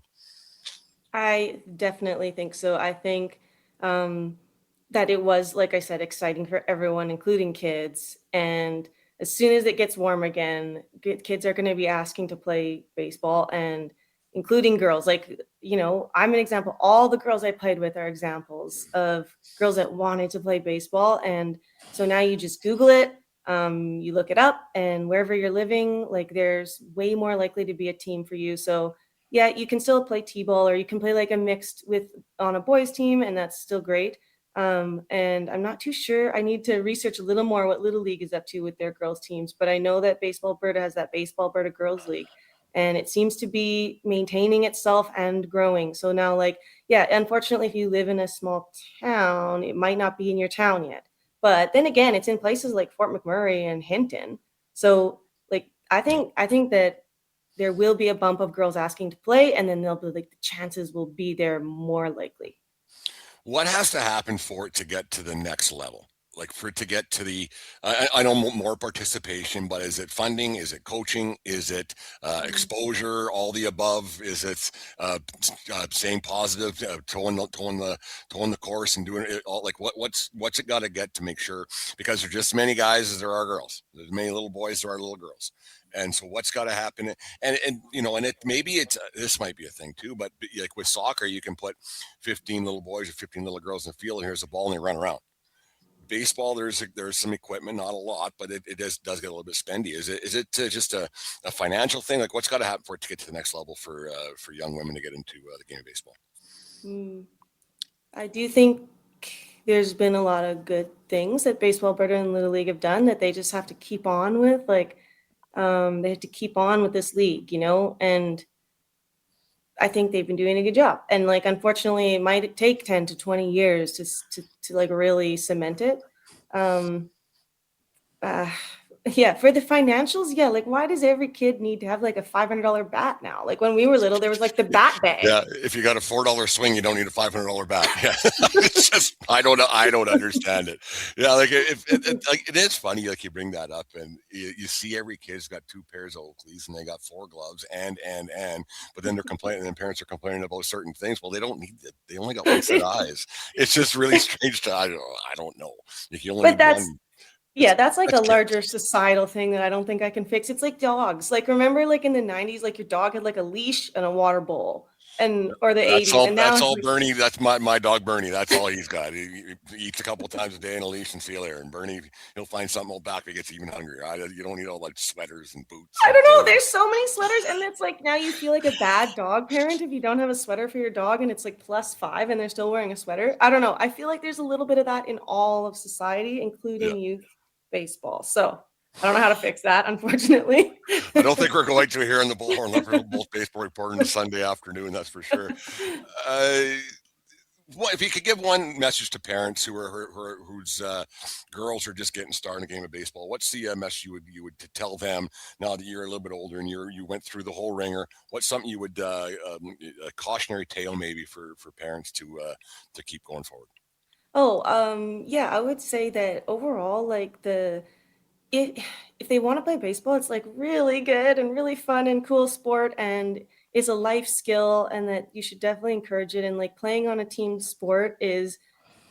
G: I definitely think so. I think that it was, like I said, exciting for everyone, including kids. And as soon as it gets warm again, kids are going to be asking to play baseball, and including girls. Like, I'm an example. All the girls I played with are examples of girls that wanted to play baseball. And so now you just Google it, you look it up, and wherever you're living, like there's way more likely to be a team for you. So yeah, you can still play t-ball, or you can play like a mixed with on a boys team, and that's still great. And I'm not too sure. I need to research a little more what Little League is up to with their girls teams, but I know that Baseball Alberta has that Baseball Alberta Girls League, and it seems to be maintaining itself and growing. So now, like, yeah, unfortunately, if you live in a small town, it might not be in your town yet. But then again, it's in places like Fort McMurray and Hinton. So like, I think that there will be a bump of girls asking to play, and then they'll be like, the chances will be there more likely.
F: What has to happen for it to get to the next level? Like for it to get to the, I know more participation, but is it funding? Is it coaching? Is it exposure? All the above? Is it saying positive, towing the course and doing it all? Like what's it got to get to make sure? Because there's just as many guys as there are girls. There's as many little boys as there are little girls. And so what's got to happen? And maybe this might be a thing too, but like with soccer, you can put 15 little boys or 15 little girls in the field, and here's the ball, and they run around. Baseball, there's some equipment, not a lot, but it does get a little bit spendy. Is it just a financial thing? Like what's got to happen for it to get to the next level for young women to get into the game of baseball?
G: I do think there's been a lot of good things that Baseball Alberta and Little League have done that they just have to keep on with. Like, they have to keep on with this league, and I think they've been doing a good job. And like, unfortunately, it might take 10 to 20 years to like really cement it. Yeah, for the financials, yeah, like why does every kid need to have like a $500 bat now? Like when we were little, there was like the bat bag.
F: Yeah, if you got a $4 swing, you don't need a $500 bat. Yeah, it's just I don't understand it. Yeah, like it is funny. Like you bring that up, and you see every kid's got 2 pairs of Oakleys, and they got 4 gloves, and but then they're complaining, and parents are complaining about certain things. Well, they don't need it. They only got one set of eyes. It's just really strange to I don't know. If you only
G: but that's
F: one.
G: Yeah, that's like a larger societal thing that I don't think I can fix. It's like dogs. Like remember, like in the 90s, like your dog had like a leash and a water bowl, or the 80s. And
F: that's all Bernie. That's my dog Bernie. That's all he's got. He eats a couple times a day in a leash and see you later. And Bernie, he'll find something old back. He gets even hungrier. You don't need all like sweaters and boots.
G: I don't know. There's so many sweaters, and it's like now you feel like a bad dog parent if you don't have a sweater for your dog, and it's like +5, and they're still wearing a sweater. I don't know. I feel like there's a little bit of that in all of society, including youth baseball. So I don't know how to fix that, unfortunately.
F: I don't think we're going to here in the Bullhorn Lethbridge baseball report on a Sunday afternoon, that's for sure. If you could give one message to parents whose girls are just getting started in the game of baseball, what's the message you would to tell them now that you're a little bit older and you went through the whole ringer? What's something you would a cautionary tale maybe for parents to keep going forward?
G: Yeah, I would say that overall, like if they want to play baseball, it's like really good and really fun and cool sport, and it's a life skill, and that you should definitely encourage it. And like playing on a team sport is,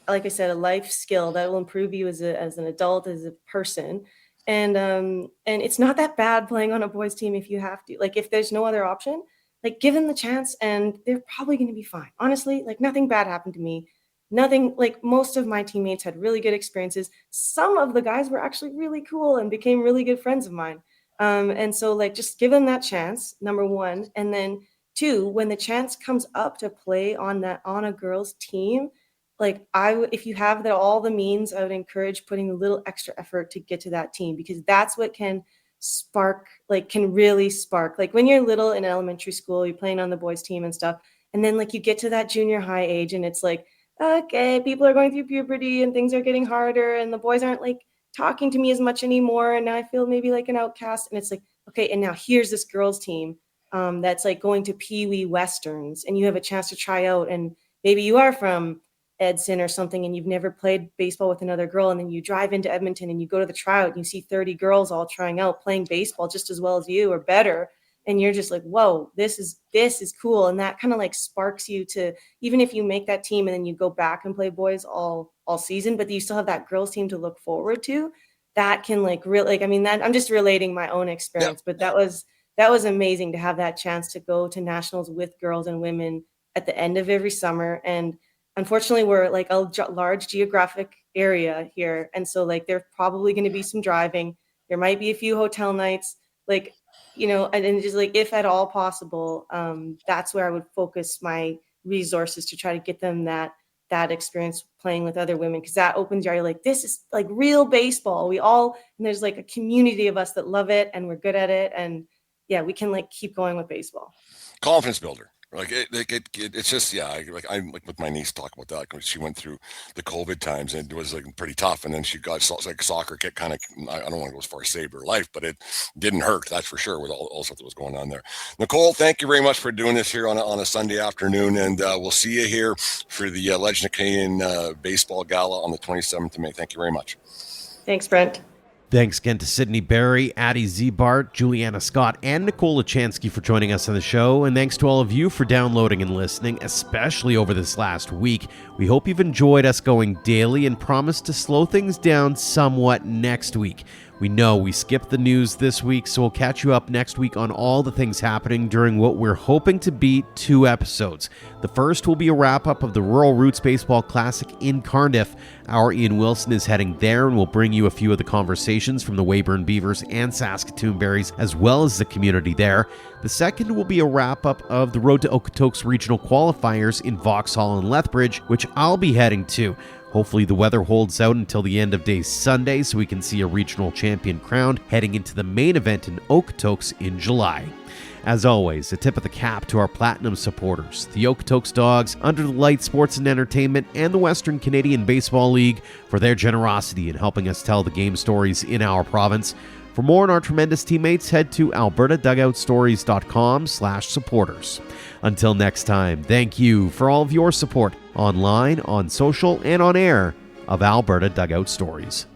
G: like I said, a life skill that will improve you as an adult, as a person. And it's not that bad playing on a boys team if you have to. Like if there's no other option, like give them the chance, and they're probably going to be fine. Honestly, like nothing bad happened to me. Nothing, like most of my teammates had really good experiences. Some of the guys were actually really cool and became really good friends of mine. And so like, just give them that chance, number one. And then two, when the chance comes up to play on a girls team, like if you have all the means, I would encourage putting a little extra effort to get to that team, because that's what can really spark. Like when you're little in elementary school, you're playing on the boys team and stuff. And then like you get to that junior high age and it's like, okay, people are going through puberty and things are getting harder and the boys aren't like talking to me as much anymore. And now I feel maybe like an outcast. And it's like, okay, and now here's this girls team that's like going to Pee Wee Westerns, and you have a chance to try out. And maybe you are from Edson or something and you've never played baseball with another girl, and then you drive into Edmonton and you go to the tryout and you see 30 girls all trying out, playing baseball just as well as you or better, and you're just like, whoa, this is cool. And that kind of like sparks you to, even if you make that team and then you go back and play boys all season, but you still have that girls team to look forward to, that can like really, like, I mean, that I'm just relating my own experience, but that was amazing to have that chance to go to nationals with girls and women at the end of every summer. And unfortunately, we're like a large geographic area here. And so like, there's probably going to be some driving. There might be a few hotel nights, like, you know, and just like, if at all possible, that's where I would focus my resources to try to get them that experience playing with other women. Cause that opens your eye, like, this is like real baseball. And there's like a community of us that love it and we're good at it. And yeah, we can like keep going with baseball.
F: Confidence builder. Like it's just, yeah, I'm like with my niece talk about that, because she went through the COVID times and it was like pretty tough, and then she got like soccer kick, kind of, I don't want to go as far as saved her life, but it didn't hurt, that's for sure, with all stuff that was going on there. Nicole, thank you very much for doing this here on a Sunday afternoon, and we'll see you here for the Legend of Canadian Baseball Gala on the 27th of May. Thank you very much.
G: Thanks, Brent.
B: Thanks again to Sydney Barry, Addie Ziebart, Julianna Scott, and Nicole Luchanski for joining us on the show. And thanks to all of you for downloading and listening, especially over this last week. We hope you've enjoyed us going daily and promise to slow things down somewhat next week. We know we skipped the news this week, so we'll catch you up next week on all the things happening during what we're hoping to be 2 episodes. The first will be a wrap-up of the Rural Roots Baseball Classic in Cardiff. Our Ian Wilson is heading there, and we'll bring you a few of the conversations from the Weyburn Beavers and Saskatoon Berries, as well as the community there. The second will be a wrap-up of the Road to Okotoks Regional Qualifiers in Vauxhall and Lethbridge, which I'll be heading to. Hopefully the weather holds out until the end of day Sunday so we can see a regional champion crowned heading into the main event in Okotoks in July. As always, a tip of the cap to our Platinum supporters, the Okotoks Dogs, Under the Light Sports and Entertainment, and the Western Canadian Baseball League for their generosity in helping us tell the game stories in our province. For more on our tremendous teammates, head to albertadugoutstories.com/supporters. Until next time, thank you for all of your support online, on social, and on air of Alberta Dugout Stories.